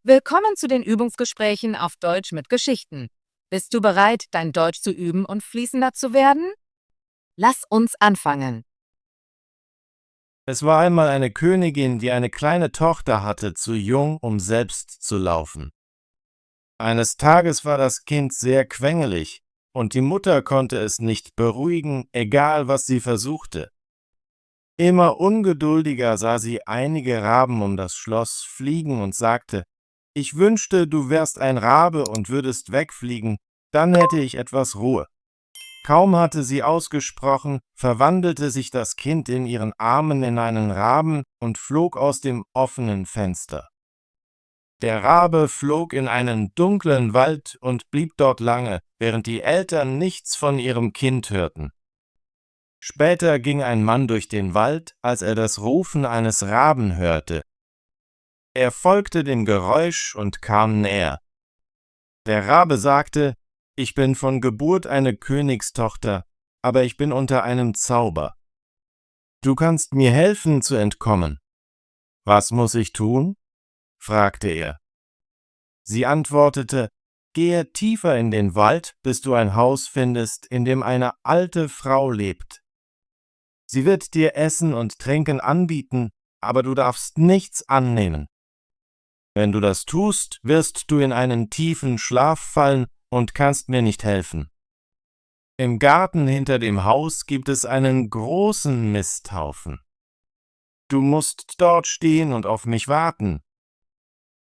Willkommen zu den Übungsgesprächen auf Deutsch mit Geschichten. Bist du bereit, dein Deutsch zu üben und fließender zu werden? Lass uns anfangen. Es war einmal eine Königin, die eine kleine Tochter hatte, zu jung, um selbst zu laufen. Eines Tages war das Kind sehr quengelig, und die Mutter konnte es nicht beruhigen, egal was sie versuchte. Immer ungeduldiger sah sie einige Raben um das Schloss fliegen und sagte: »Ich wünschte, du wärst ein Rabe und würdest wegfliegen, dann hätte ich etwas Ruhe.« Kaum hatte sie ausgesprochen, verwandelte sich das Kind in ihren Armen in einen Raben und flog aus dem offenen Fenster. Der Rabe flog in einen dunklen Wald und blieb dort lange, während die Eltern nichts von ihrem Kind hörten. Später ging ein Mann durch den Wald, als er das Rufen eines Raben hörte. Er folgte dem Geräusch und kam näher. Der Rabe sagte: »Ich bin von Geburt eine Königstochter, aber ich bin unter einem Zauber. Du kannst mir helfen zu entkommen.« »Was muss ich tun?« fragte er. Sie antwortete: »Gehe tiefer in den Wald, bis du ein Haus findest, in dem eine alte Frau lebt. Sie wird dir Essen und Trinken anbieten, aber du darfst nichts annehmen. Wenn du das tust, wirst du in einen tiefen Schlaf fallen und kannst mir nicht helfen. Im Garten hinter dem Haus gibt es einen großen Misthaufen. Du musst dort stehen und auf mich warten.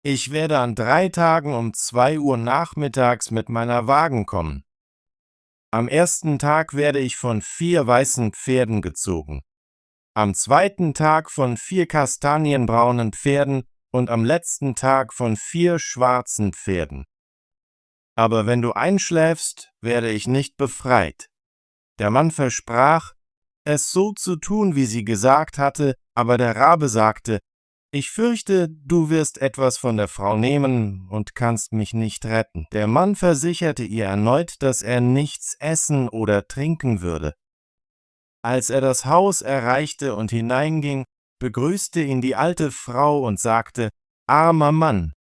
Ich werde an 3 Tagen um 2 Uhr nachmittags mit meiner Wagen kommen. Am ersten Tag werde ich von 4 weißen Pferden gezogen, am zweiten Tag von 4 kastanienbraunen Pferden und am letzten Tag von 4 schwarzen Pferden. Aber wenn du einschläfst, werde ich nicht befreit.« Der Mann versprach, es so zu tun, wie sie gesagt hatte, aber der Rabe sagte: »Ich fürchte, du wirst etwas von der Frau nehmen und kannst mich nicht retten.« Der Mann versicherte ihr erneut, dass er nichts essen oder trinken würde. Als er das Haus erreichte und hineinging, begrüßte ihn die alte Frau und sagte: »Armer Mann,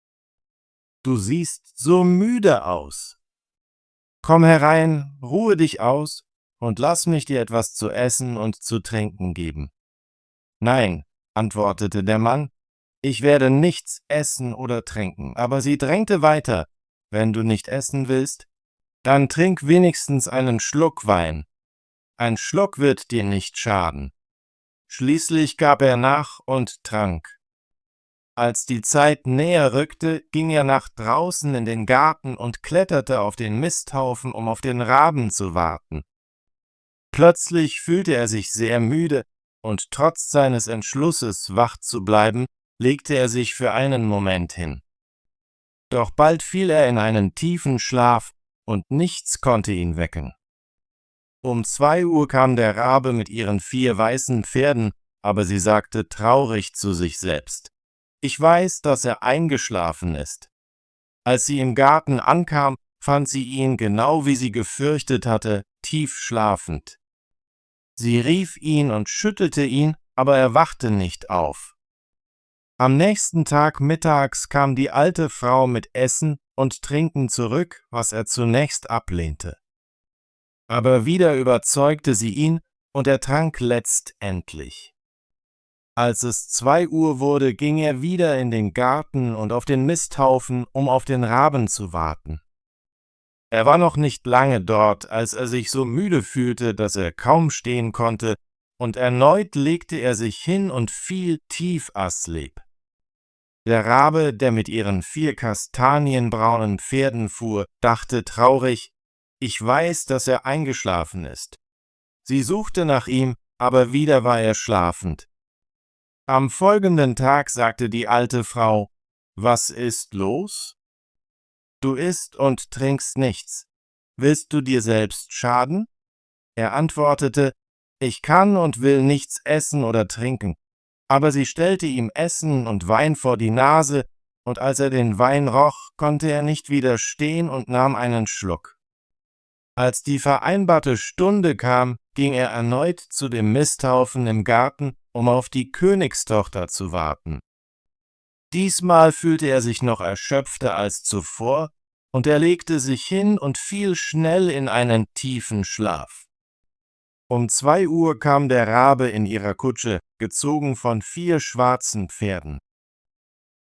du siehst so müde aus. Komm herein, ruhe dich aus und lass mich dir etwas zu essen und zu trinken geben.« »Nein«, antwortete der Mann, »ich werde nichts essen oder trinken.« Aber sie drängte weiter: »Wenn du nicht essen willst, dann trink wenigstens einen Schluck Wein. Ein Schluck wird dir nicht schaden.« Schließlich gab er nach und trank. Als die Zeit näher rückte, ging er nach draußen in den Garten und kletterte auf den Misthaufen, um auf den Raben zu warten. Plötzlich fühlte er sich sehr müde, und trotz seines Entschlusses, wach zu bleiben, legte er sich für einen Moment hin. Doch bald fiel er in einen tiefen Schlaf, und nichts konnte ihn wecken. Um 2 Uhr kam der Rabe mit ihren 4 weißen Pferden, aber sie sagte traurig zu sich selbst: »Ich weiß, dass er eingeschlafen ist.« Als sie im Garten ankam, fand sie ihn, genau wie sie gefürchtet hatte, tief schlafend. Sie rief ihn und schüttelte ihn, aber er wachte nicht auf. Am nächsten Tag mittags kam die alte Frau mit Essen und Trinken zurück, was er zunächst ablehnte. Aber wieder überzeugte sie ihn, und er trank letztendlich. Als es 2 Uhr wurde, ging er wieder in den Garten und auf den Misthaufen, um auf den Raben zu warten. Er war noch nicht lange dort, als er sich so müde fühlte, dass er kaum stehen konnte, und erneut legte er sich hin und fiel tief asleep. Der Rabe, der mit ihren 4 kastanienbraunen Pferden fuhr, dachte traurig: »Ich weiß, dass er eingeschlafen ist.« Sie suchte nach ihm, aber wieder war er schlafend. Am folgenden Tag sagte die alte Frau: »Was ist los? Du isst und trinkst nichts. Willst du dir selbst schaden?« Er antwortete: »Ich kann und will nichts essen oder trinken.« Aber sie stellte ihm Essen und Wein vor die Nase, und als er den Wein roch, konnte er nicht widerstehen und nahm einen Schluck. Als die vereinbarte Stunde kam, ging er erneut zu dem Misthaufen im Garten, um auf die Königstochter zu warten. Diesmal fühlte er sich noch erschöpfter als zuvor, und er legte sich hin und fiel schnell in einen tiefen Schlaf. Um 2 Uhr kam der Rabe in ihrer Kutsche, gezogen von 4 schwarzen Pferden.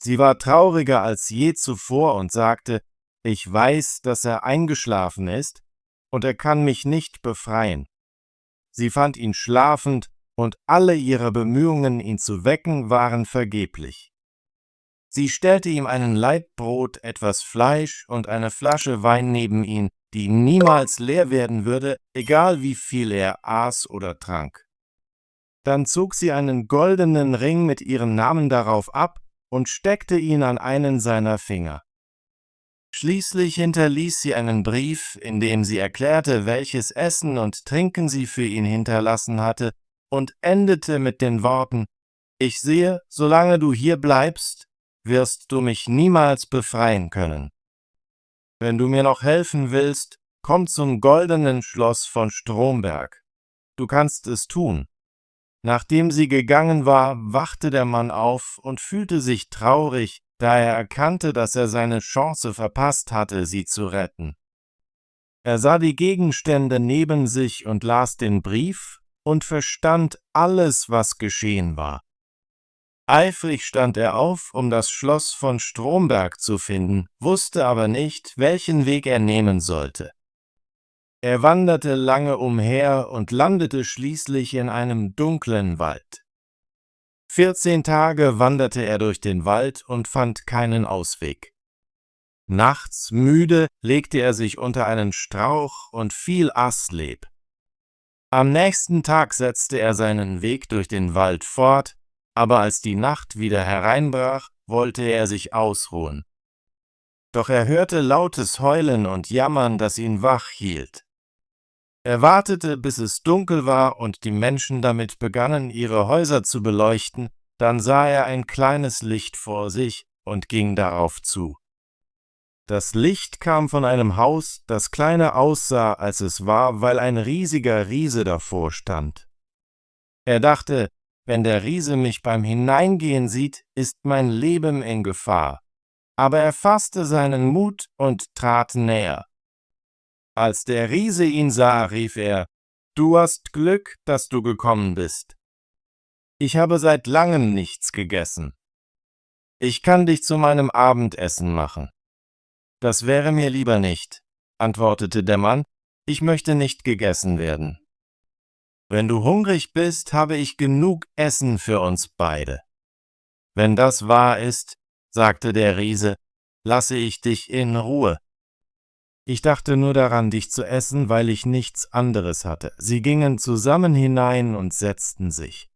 Sie war trauriger als je zuvor und sagte: »Ich weiß, dass er eingeschlafen ist, und er kann mich nicht befreien.« Sie fand ihn schlafend, und alle ihre Bemühungen, ihn zu wecken, waren vergeblich. Sie stellte ihm einen Laib Brot, etwas Fleisch und eine Flasche Wein neben ihn, die niemals leer werden würde, egal wie viel er aß oder trank. Dann zog sie einen goldenen Ring mit ihrem Namen darauf ab und steckte ihn an einen seiner Finger. Schließlich hinterließ sie einen Brief, in dem sie erklärte, welches Essen und Trinken sie für ihn hinterlassen hatte, und endete mit den Worten: »Ich sehe, solange du hier bleibst, wirst du mich niemals befreien können. Wenn du mir noch helfen willst, komm zum goldenen Schloss von Stromberg. Du kannst es tun.« Nachdem sie gegangen war, wachte der Mann auf und fühlte sich traurig, da er erkannte, dass er seine Chance verpasst hatte, sie zu retten. Er sah die Gegenstände neben sich und las den Brief und verstand alles, was geschehen war. Eifrig stand er auf, um das Schloss von Stromberg zu finden, wusste aber nicht, welchen Weg er nehmen sollte. Er wanderte lange umher und landete schließlich in einem dunklen Wald. 14 Tage wanderte er durch den Wald und fand keinen Ausweg. Nachts, müde, legte er sich unter einen Strauch und fiel Asleb. Am nächsten Tag setzte er seinen Weg durch den Wald fort, aber als die Nacht wieder hereinbrach, wollte er sich ausruhen. Doch er hörte lautes Heulen und Jammern, das ihn wach hielt. Er wartete, bis es dunkel war und die Menschen damit begannen, ihre Häuser zu beleuchten, dann sah er ein kleines Licht vor sich und ging darauf zu. Das Licht kam von einem Haus, das kleiner aussah, als es war, weil ein riesiger Riese davor stand. Er dachte: Wenn der Riese mich beim Hineingehen sieht, ist mein Leben in Gefahr. Aber er fasste seinen Mut und trat näher. Als der Riese ihn sah, rief er: »Du hast Glück, dass du gekommen bist. Ich habe seit langem nichts gegessen. Ich kann dich zu meinem Abendessen machen.« »Das wäre mir lieber nicht«, antwortete der Mann, »ich möchte nicht gegessen werden. Wenn du hungrig bist, habe ich genug Essen für uns beide.« »Wenn das wahr ist«, sagte der Riese, »lasse ich dich in Ruhe. Ich dachte nur daran, dich zu essen, weil ich nichts anderes hatte.« Sie gingen zusammen hinein und setzten sich.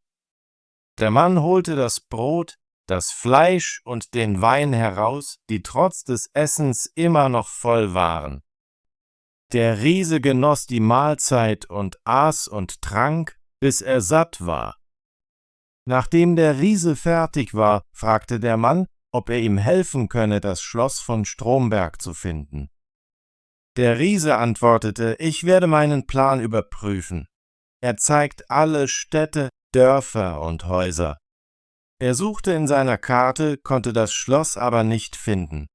Der Mann holte das Brot, das Fleisch und den Wein heraus, die trotz des Essens immer noch voll waren. Der Riese genoss die Mahlzeit und aß und trank, bis er satt war. Nachdem der Riese fertig war, fragte der Mann, ob er ihm helfen könne, das Schloss von Stromberg zu finden. Der Riese antwortete: »Ich werde meinen Plan überprüfen. Er zeigt alle Städte, Dörfer und Häuser.« Er suchte in seiner Karte, konnte das Schloss aber nicht finden.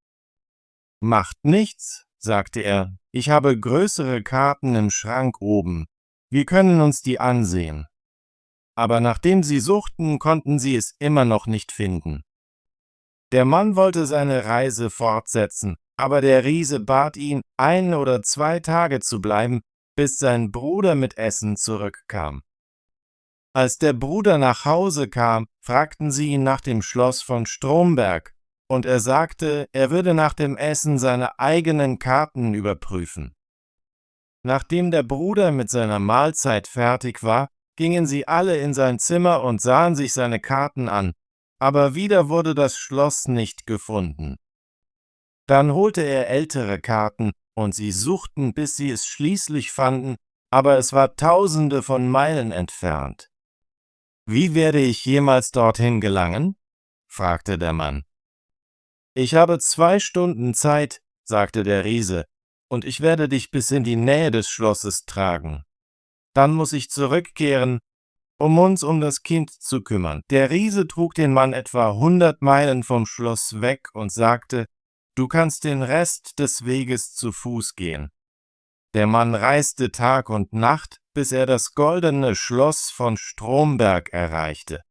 »Macht nichts«, sagte er, »ich habe größere Karten im Schrank oben. Wir können uns die ansehen.« Aber nachdem sie suchten, konnten sie es immer noch nicht finden. Der Mann wollte seine Reise fortsetzen, aber der Riese bat ihn, 1 oder 2 Tage zu bleiben, bis sein Bruder mit Essen zurückkam. Als der Bruder nach Hause kam, fragten sie ihn nach dem Schloss von Stromberg, und er sagte, er würde nach dem Essen seine eigenen Karten überprüfen. Nachdem der Bruder mit seiner Mahlzeit fertig war, gingen sie alle in sein Zimmer und sahen sich seine Karten an, aber wieder wurde das Schloss nicht gefunden. Dann holte er ältere Karten, und sie suchten, bis sie es schließlich fanden, aber es war Tausende von Meilen entfernt. »Wie werde ich jemals dorthin gelangen?« fragte der Mann. »Ich habe 2 Stunden Zeit«, sagte der Riese, »und ich werde dich bis in die Nähe des Schlosses tragen. Dann muss ich zurückkehren, um uns um das Kind zu kümmern. Der Riese trug den Mann etwa 100 Meilen vom Schloss weg und sagte, du kannst den Rest des Weges zu Fuß gehen. Der Mann reiste Tag und Nacht, bis er das goldene Schloss von Stromberg erreichte.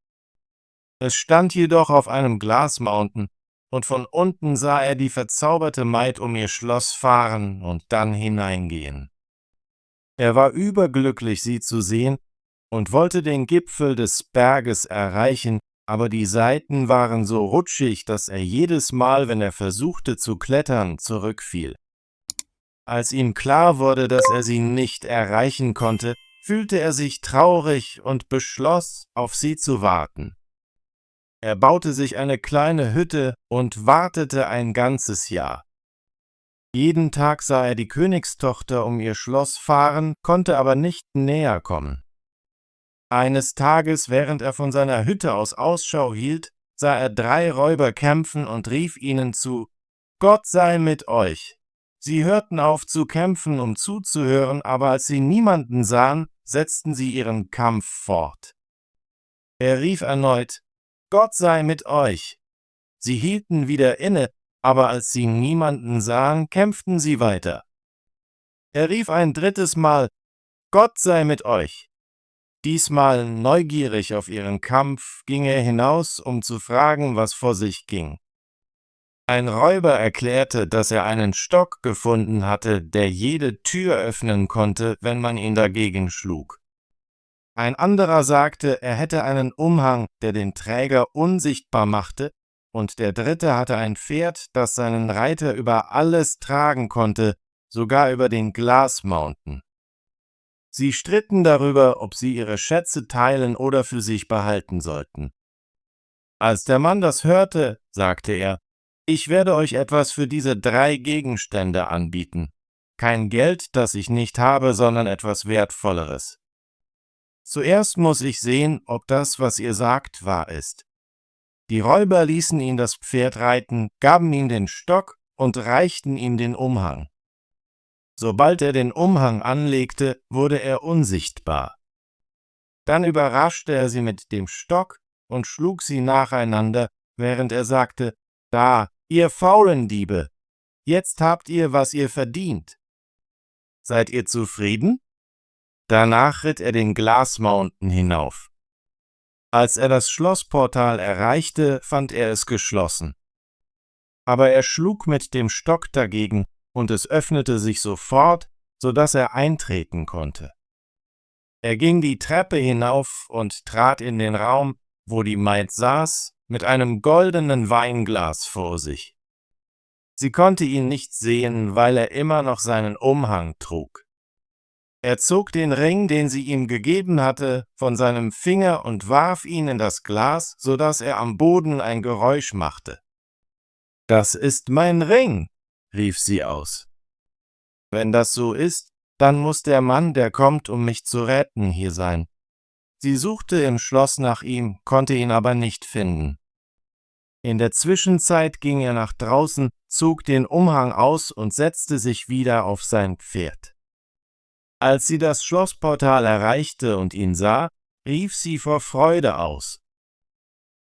Es stand jedoch auf einem Glasmountain, und von unten sah er die verzauberte Maid um ihr Schloss fahren und dann hineingehen. Er war überglücklich, sie zu sehen, und wollte den Gipfel des Berges erreichen, aber die Seiten waren so rutschig, dass er jedes Mal, wenn er versuchte zu klettern, zurückfiel. Als ihm klar wurde, dass er sie nicht erreichen konnte, fühlte er sich traurig und beschloss, auf sie zu warten. Er baute sich eine kleine Hütte und wartete ein ganzes Jahr. Jeden Tag sah er die Königstochter um ihr Schloss fahren, konnte aber nicht näher kommen. Eines Tages, während er von seiner Hütte aus Ausschau hielt, sah er 3 Räuber kämpfen und rief ihnen zu, Gott sei mit euch. Sie hörten auf zu kämpfen, um zuzuhören, aber als sie niemanden sahen, setzten sie ihren Kampf fort. Er rief erneut, Gott sei mit euch. Sie hielten wieder inne, aber als sie niemanden sahen, kämpften sie weiter. Er rief ein 3. Mal, Gott sei mit euch. Diesmal neugierig auf ihren Kampf, ging er hinaus, um zu fragen, was vor sich ging. Ein Räuber erklärte, dass er einen Stock gefunden hatte, der jede Tür öffnen konnte, wenn man ihn dagegen schlug. Ein anderer sagte, er hätte einen Umhang, der den Träger unsichtbar machte, und der 3. hatte ein Pferd, das seinen Reiter über alles tragen konnte, sogar über den Glasmountain. Sie stritten darüber, ob sie ihre Schätze teilen oder für sich behalten sollten. Als der Mann das hörte, sagte er, ich werde euch etwas für diese 3 Gegenstände anbieten. Kein Geld, das ich nicht habe, sondern etwas Wertvolleres. Zuerst muss ich sehen, ob das, was ihr sagt, wahr ist. Die Räuber ließen ihn das Pferd reiten, gaben ihm den Stock und reichten ihm den Umhang. Sobald er den Umhang anlegte, wurde er unsichtbar. Dann überraschte er sie mit dem Stock und schlug sie nacheinander, während er sagte, da, ihr faulen Diebe, jetzt habt ihr, was ihr verdient. Seid ihr zufrieden? Danach ritt er den Glasmountain hinauf. Als er das Schlossportal erreichte, fand er es geschlossen. Aber er schlug mit dem Stock dagegen, und es öffnete sich sofort, so dass er eintreten konnte. Er ging die Treppe hinauf und trat in den Raum, wo die Maid saß, mit einem goldenen Weinglas vor sich. Sie konnte ihn nicht sehen, weil er immer noch seinen Umhang trug. Er zog den Ring, den sie ihm gegeben hatte, von seinem Finger und warf ihn in das Glas, so dass er am Boden ein Geräusch machte. »Das ist mein Ring«, rief sie aus. »Wenn das so ist, dann muss der Mann, der kommt, um mich zu retten, hier sein.« Sie suchte im Schloss nach ihm, konnte ihn aber nicht finden. In der Zwischenzeit ging er nach draußen, zog den Umhang aus und setzte sich wieder auf sein Pferd. Als sie das Schlossportal erreichte und ihn sah, rief sie vor Freude aus.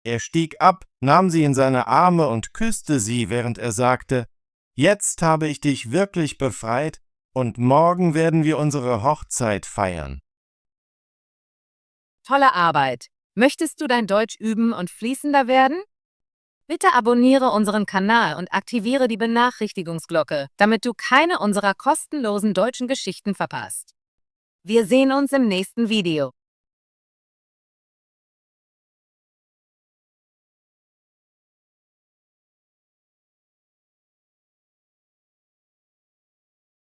Er stieg ab, nahm sie in seine Arme und küsste sie, während er sagte, »Jetzt habe ich dich wirklich befreit und morgen werden wir unsere Hochzeit feiern.« Tolle Arbeit! Möchtest du dein Deutsch üben und fließender werden? Bitte abonniere unseren Kanal und aktiviere die Benachrichtigungsglocke, damit du keine unserer kostenlosen deutschen Geschichten verpasst. Wir sehen uns im nächsten Video.